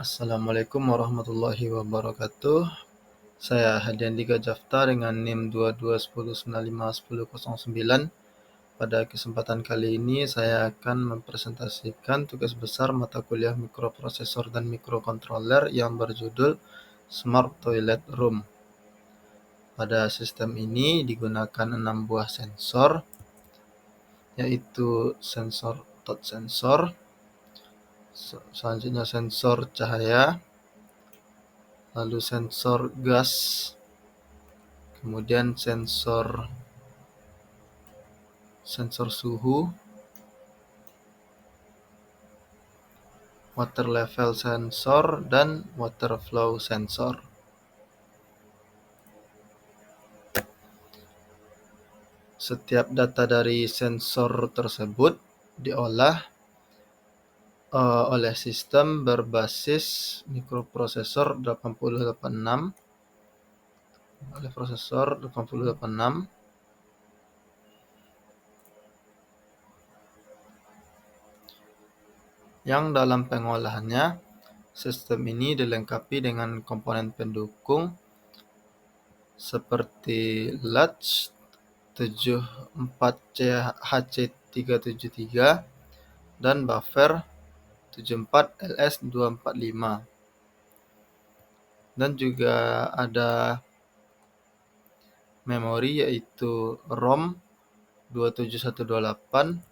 Assalamualaikum warahmatullahi wabarakatuh. Saya Hadiandika Jafta dengan NIM 2210951009. Pada kesempatan kali ini saya akan mempresentasikan tugas besar mata kuliah mikroprosesor dan mikrokontroler yang berjudul Smart Toilet Room. Pada sistem ini digunakan 6 buah sensor, yaitu sensor touch sensor, selanjutnya sensor cahaya, lalu sensor gas, kemudian sensor suhu, water level sensor, dan water flow sensor. Setiap data dari sensor tersebut diolah oleh sistem berbasis mikroprosesor 8086 yang dalam pengolahannya sistem ini dilengkapi dengan komponen pendukung seperti latch 74CHC373 dan buffer 74LS245, dan juga ada memori yaitu ROM 27128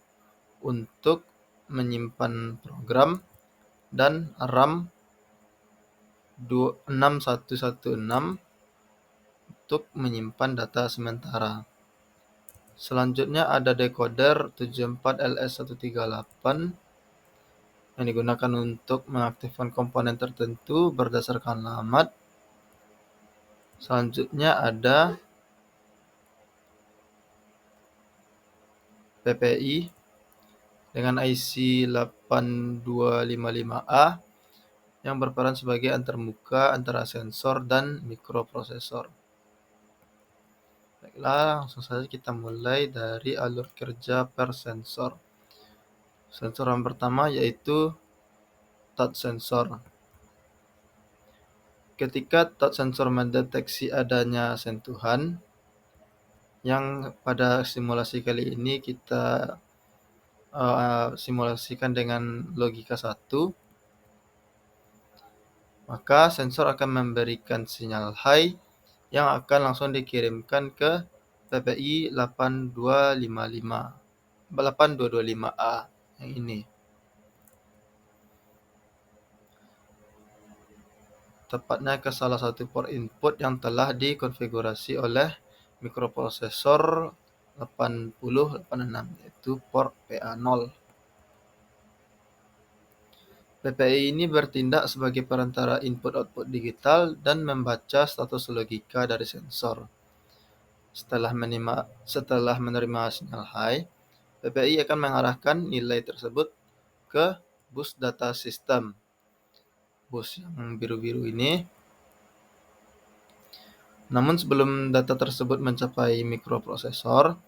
untuk menyimpan program dan RAM 6116 untuk menyimpan data sementara. Selanjutnya ada decoder 74LS138 yang digunakan untuk mengaktifkan komponen tertentu berdasarkan alamat. Selanjutnya ada PPI dengan IC 8255A yang berperan sebagai antarmuka antara sensor dan mikroprosesor. Baiklah, langsung saja kita mulai dari alur kerja per sensor. Sensor yang pertama yaitu touch sensor. Ketika touch sensor mendeteksi adanya sentuhan, yang pada simulasi kali ini kita simulasikan dengan logika 1, maka sensor akan memberikan sinyal high yang akan langsung dikirimkan ke PPI 8225A yang ini. Tepatnya ke salah satu port input yang telah dikonfigurasi oleh mikroprosesor 8086, yaitu port PA0. PPI ini bertindak sebagai perantara input-output digital dan membaca status logika dari sensor. Setelah menerima sinyal high, PPI akan mengarahkan nilai tersebut ke bus data system. Bus yang biru-biru ini. Namun sebelum data tersebut mencapai mikroprosesor,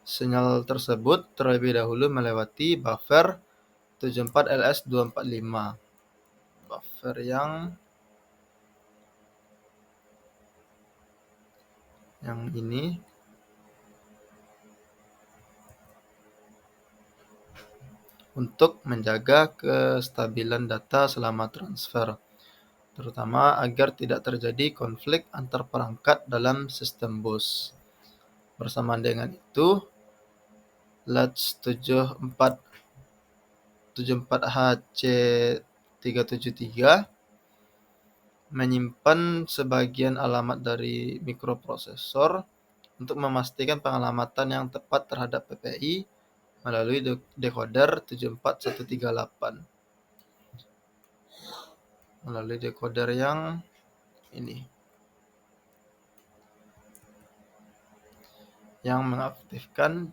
sinyal tersebut terlebih dahulu melewati buffer 74LS245. Buffer yang ini untuk menjaga kestabilan data selama transfer, terutama agar tidak terjadi konflik antar perangkat dalam sistem bus. Bersamaan dengan itu, latch 74HC373 menyimpan sebagian alamat dari mikroprosesor untuk memastikan pengalamatan yang tepat terhadap PPI melalui decoder 74138. Melalui decoder yang ini, yang mengaktifkan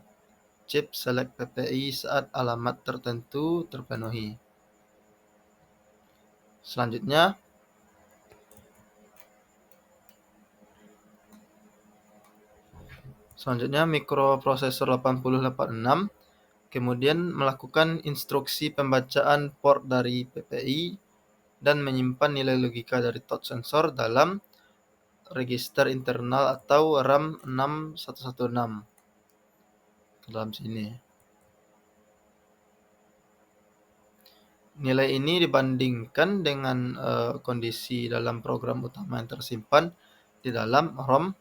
chip select PPI saat alamat tertentu terpenuhi. Selanjutnya mikroprosesor 8086 kemudian melakukan instruksi pembacaan port dari PPI dan menyimpan nilai logika dari touch sensor dalam register internal atau RAM 6116 ke dalam sini. Nilai ini dibandingkan dengan kondisi dalam program utama yang tersimpan di dalam ROM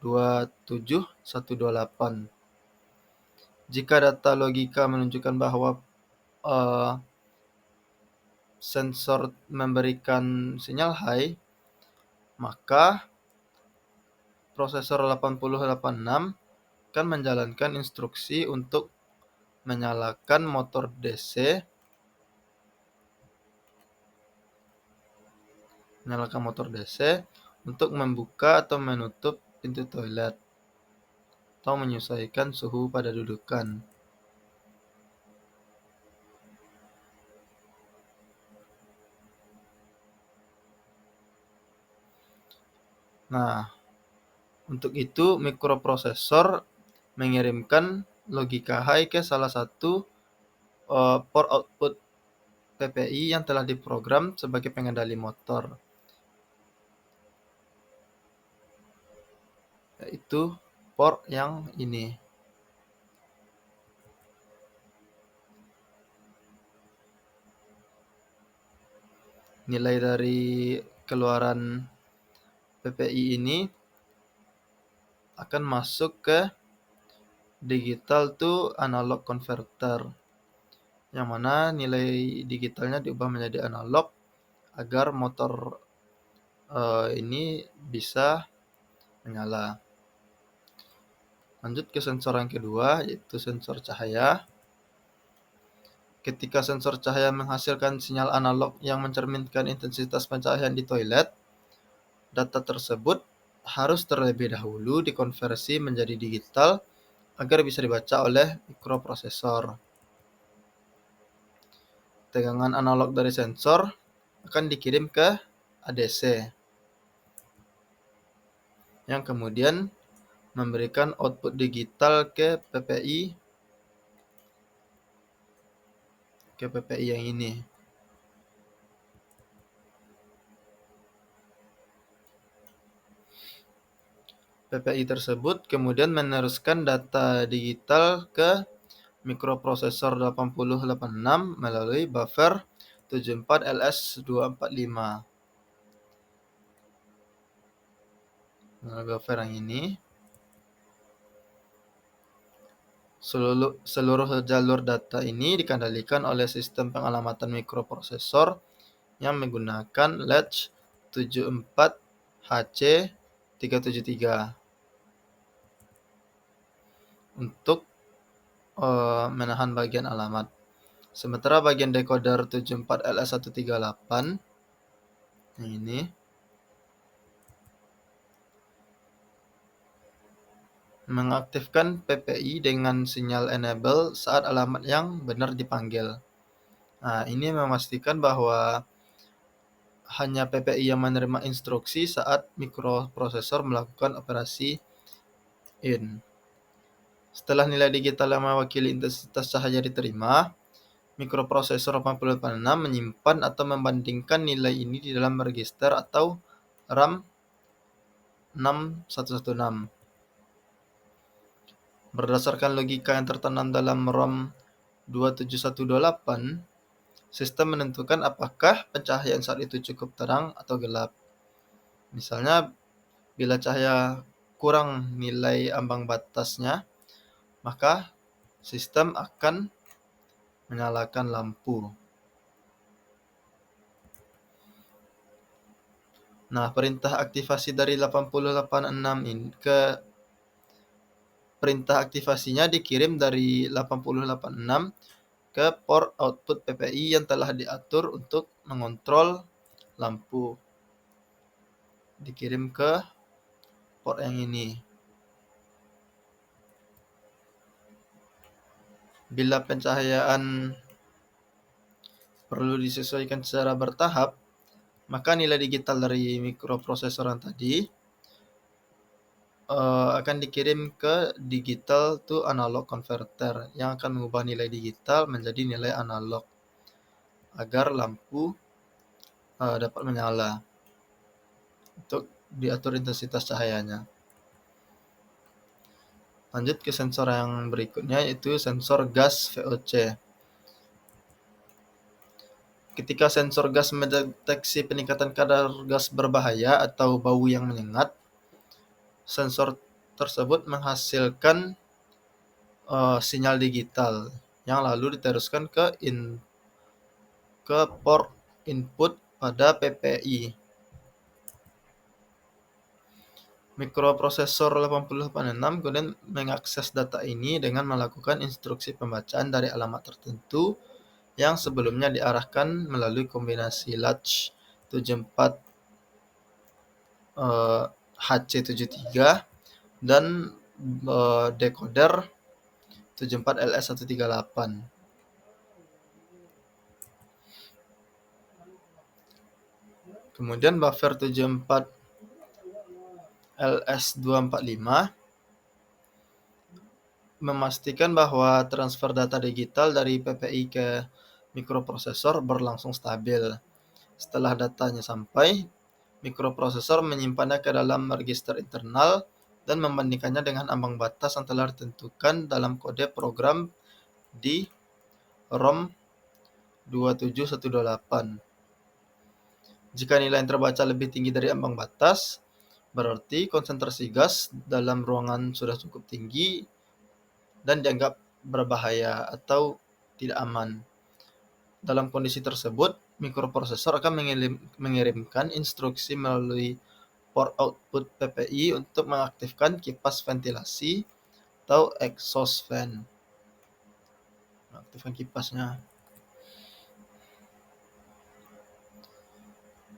27128. Jika data logika menunjukkan bahwa sensor memberikan sinyal high, maka prosesor 8086 akan menjalankan instruksi untuk menyalakan motor DC untuk membuka atau menutup pintu toilet atau menyesuaikan suhu pada dudukan. Nah, untuk itu mikroprosesor mengirimkan logika high ke salah satu port output PPI yang telah diprogram sebagai pengendali motor, yaitu port yang ini. Nilai dari keluaran PPI ini akan masuk ke digital to analog converter, yang mana nilai digitalnya diubah menjadi analog agar motor ini bisa menyala. Lanjut ke sensor yang kedua, yaitu sensor cahaya. Ketika sensor cahaya menghasilkan sinyal analog yang mencerminkan intensitas pencahayaan di toilet, data tersebut harus terlebih dahulu dikonversi menjadi digital agar bisa dibaca oleh mikroprosesor. Tegangan analog dari sensor akan dikirim ke ADC, yang kemudian memberikan output digital ke PPI yang ini. PPI tersebut kemudian meneruskan data digital ke mikroprosesor 8086 melalui buffer 74LS245. Buffer yang ini. Seluruh jalur data ini dikendalikan oleh sistem pengalamatan mikroprosesor yang menggunakan latch 74HC373 untuk menahan bagian alamat. Sementara bagian decoder 74LS138 yang ini mengaktifkan PPI dengan sinyal enable saat alamat yang benar dipanggil. Nah, ini memastikan bahwa hanya PPI yang menerima instruksi saat mikroprosesor melakukan operasi in. Setelah nilai digital yang mewakili intensitas cahaya diterima, mikroprosesor 8086 menyimpan atau membandingkan nilai ini di dalam register atau RAM 6116. Berdasarkan logika yang tertanam dalam ROM 27128, sistem menentukan apakah pencahayaan saat itu cukup terang atau gelap. Misalnya, bila cahaya kurang nilai ambang batasnya, maka sistem akan menyalakan lampu. Nah, perintah aktivasi dari 8086 ini perintah aktivasinya dikirim dari 8086 ke port output PPI yang telah diatur untuk mengontrol lampu. Dikirim ke port yang ini. Bila pencahayaan perlu disesuaikan secara bertahap, maka nilai digital dari mikroprosesor yang tadi akan dikirim ke digital to analog converter yang akan mengubah nilai digital menjadi nilai analog agar lampu dapat menyala untuk diatur intensitas cahayanya. Lanjut ke sensor yang berikutnya, yaitu sensor gas VOC. Ketika sensor gas mendeteksi peningkatan kadar gas berbahaya atau bau yang menyengat, sensor tersebut menghasilkan sinyal digital yang lalu diteruskan ke port input pada PPI. Mikroprosesor 8086 kemudian mengakses data ini dengan melakukan instruksi pembacaan dari alamat tertentu yang sebelumnya diarahkan melalui kombinasi latch 74 HC73 dan decoder 74LS138. Kemudian buffer 74LS245 memastikan bahwa transfer data digital dari PPI ke mikroprosesor berlangsung stabil. Setelah datanya sampai, mikroprosesor menyimpannya ke dalam register internal dan membandingkannya dengan ambang batas yang telah ditentukan dalam kode program di ROM 2718. Jika nilai yang terbaca lebih tinggi dari ambang batas, berarti konsentrasi gas dalam ruangan sudah cukup tinggi dan dianggap berbahaya atau tidak aman. Dalam kondisi tersebut, mikroprosesor akan mengirimkan instruksi melalui port output PPI untuk mengaktifkan kipas ventilasi atau exhaust fan. Mengaktifkan kipasnya.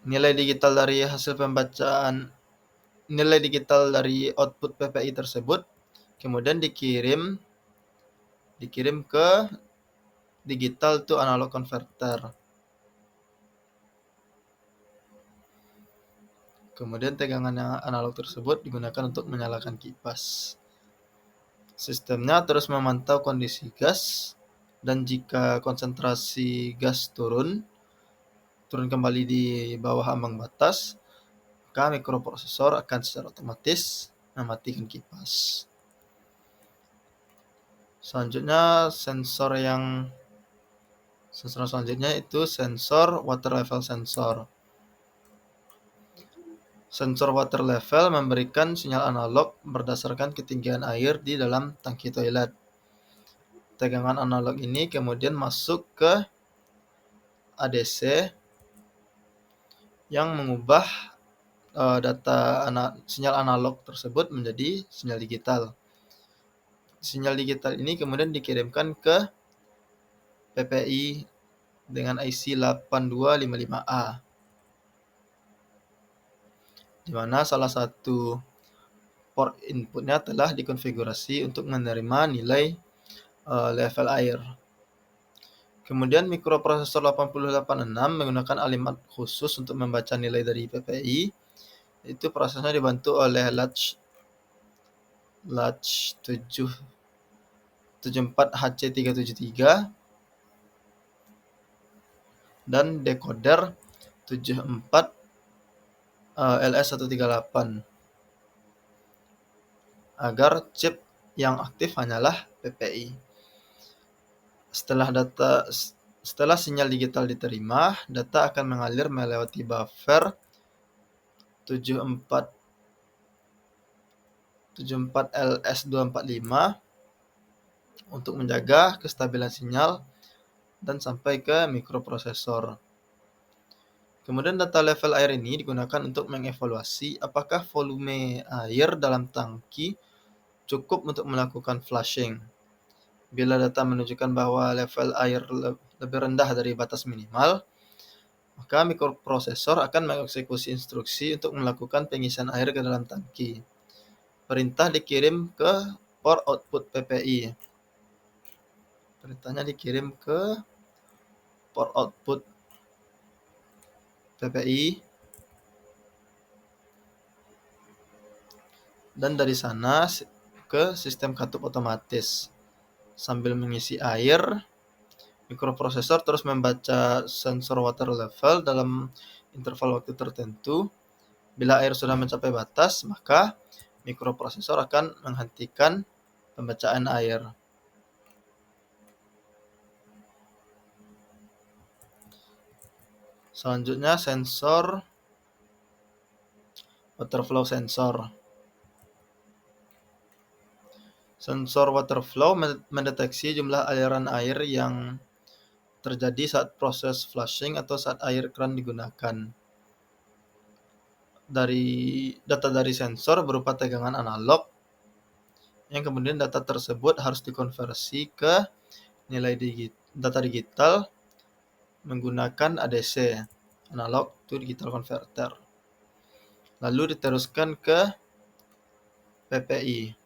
Nilai digital dari output PPI tersebut kemudian dikirim ke digital to analog converter. Kemudian tegangan analog tersebut digunakan untuk menyalakan kipas. Sistemnya terus memantau kondisi gas, dan jika konsentrasi gas turun kembali di bawah ambang batas, maka mikroprosesor akan secara otomatis mematikan kipas. Selanjutnya, sensor selanjutnya itu sensor water level sensor. Sensor water level memberikan sinyal analog berdasarkan ketinggian air di dalam tangki toilet. Tegangan analog ini kemudian masuk ke ADC yang mengubah sinyal analog tersebut menjadi sinyal digital. Sinyal digital ini kemudian dikirimkan ke PPI dengan IC 8255A, di mana salah satu port inputnya telah dikonfigurasi untuk menerima nilai level air. Kemudian mikroprosesor 8086 menggunakan alimat khusus untuk membaca nilai dari PPI. Itu prosesnya dibantu oleh latch 74HC373 dan decoder 74LS138 agar chip yang aktif hanyalah PPI. Setelah sinyal digital diterima, data akan mengalir melewati buffer 74LS245 untuk menjaga kestabilan sinyal dan sampai ke mikroprosesor. Kemudian data level air ini digunakan untuk mengevaluasi apakah volume air dalam tangki cukup untuk melakukan flushing. Bila data menunjukkan bahwa level air lebih rendah dari batas minimal, maka mikroprosesor akan mengeksekusi instruksi untuk melakukan pengisian air ke dalam tangki. Perintah dikirim ke port output PPI. Perintahnya dikirim ke port output PPI, dan dari sana ke sistem katup otomatis. Sambil mengisi air, mikroprosesor terus membaca sensor water level dalam interval waktu tertentu. Bila air sudah mencapai batas, maka mikroprosesor akan menghentikan pembacaan air. Selanjutnya sensor water flow sensor. Sensor water flow mendeteksi jumlah aliran air yang terjadi saat proses flushing atau saat air keran digunakan. Data dari sensor berupa tegangan analog, yang kemudian data tersebut harus dikonversi ke nilai data digital menggunakan ADC, analog to digital converter. Lalu diteruskan ke PPI.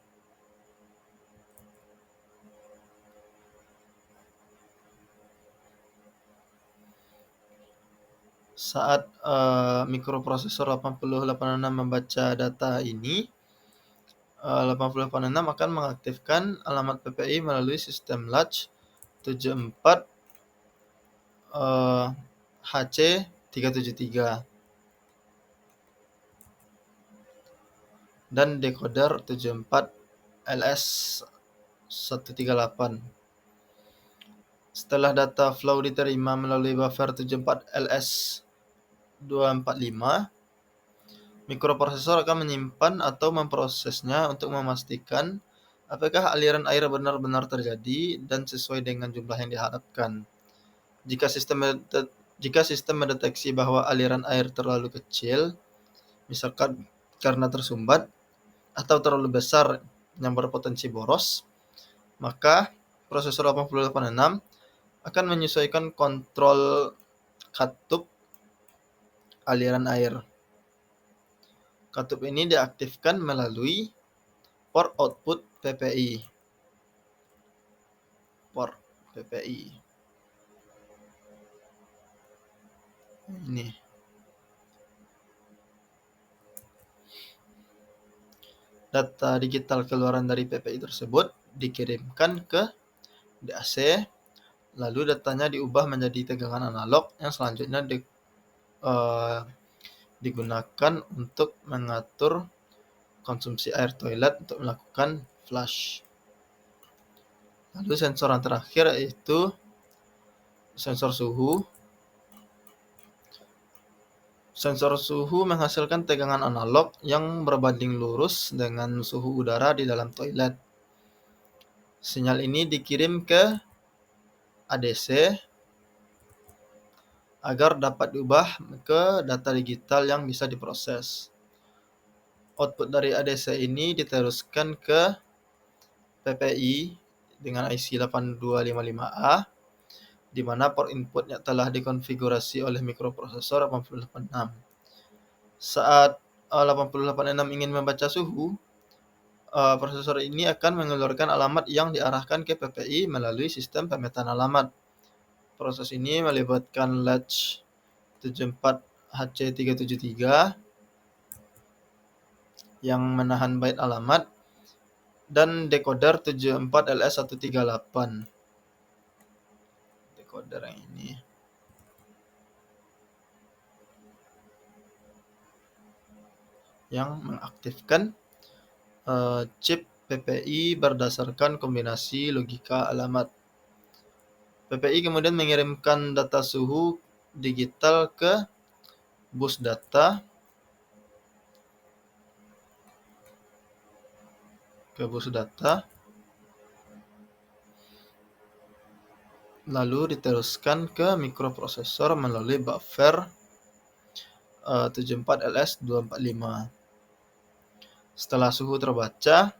Saat mikroprosesor 8086 membaca data ini, 8086 akan mengaktifkan alamat PPI melalui sistem latch 74 HC373 dan decoder 74 LS138. Setelah data flow diterima melalui buffer 74 LS245, mikroprosesor akan menyimpan atau memprosesnya untuk memastikan apakah aliran air benar-benar terjadi dan sesuai dengan jumlah yang diharapkan. Jika sistem mendeteksi bahwa aliran air terlalu kecil, misalkan karena tersumbat, atau terlalu besar yang berpotensi boros, maka prosesor 8086 akan menyesuaikan kontrol katup aliran air. Katup ini diaktifkan melalui port output PPI. Port PPI. Ini. Data digital keluaran dari PPI tersebut dikirimkan ke DAC, lalu datanya diubah menjadi tegangan analog yang selanjutnya digunakan untuk mengatur konsumsi air toilet untuk melakukan flush. Lalu sensor yang terakhir yaitu sensor suhu. Sensor suhu menghasilkan tegangan analog yang berbanding lurus dengan suhu udara di dalam toilet. Sinyal ini dikirim ke ADC agar dapat diubah ke data digital yang bisa diproses. Output dari ADC ini diteruskan ke PPI dengan IC 8255A, di mana port inputnya telah dikonfigurasi oleh mikroprosesor 8086. Saat 8086 ingin membaca suhu, prosesor ini akan mengeluarkan alamat yang diarahkan ke PPI melalui sistem pemetaan alamat. Proses ini melibatkan latch 74 HC373 yang menahan byte alamat dan decoder 74 LS138. Decoder yang ini. Yang mengaktifkan chip PPI berdasarkan kombinasi logika alamat. PPI kemudian mengirimkan data suhu digital ke bus data lalu diteruskan ke mikroprosesor melalui buffer 74 LS245. Setelah suhu terbaca,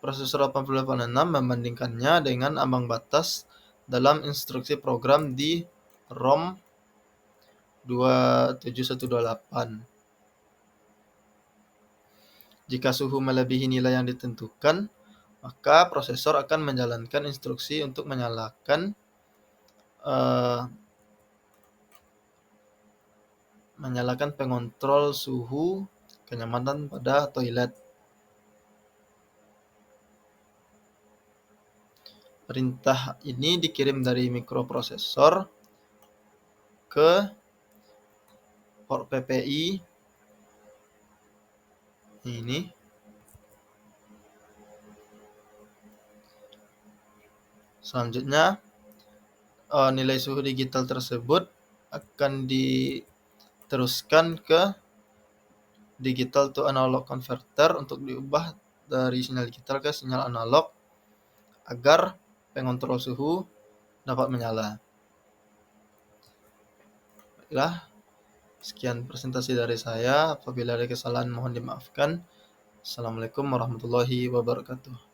prosesor 8086 membandingkannya dengan ambang batas dalam instruksi program di ROM 27128. Jika suhu melebihi nilai yang ditentukan, maka prosesor akan menjalankan instruksi untuk menyalakan pengontrol suhu kenyamanan pada toilet. Perintah ini dikirim dari mikroprosesor ke port PPI ini. Selanjutnya nilai suhu digital tersebut akan diteruskan ke digital to analog converter untuk diubah dari sinyal digital ke sinyal analog agar pengontrol suhu dapat menyala. Baiklah, sekian presentasi dari saya. Apabila ada kesalahan mohon dimaafkan. Assalamualaikum warahmatullahi wabarakatuh.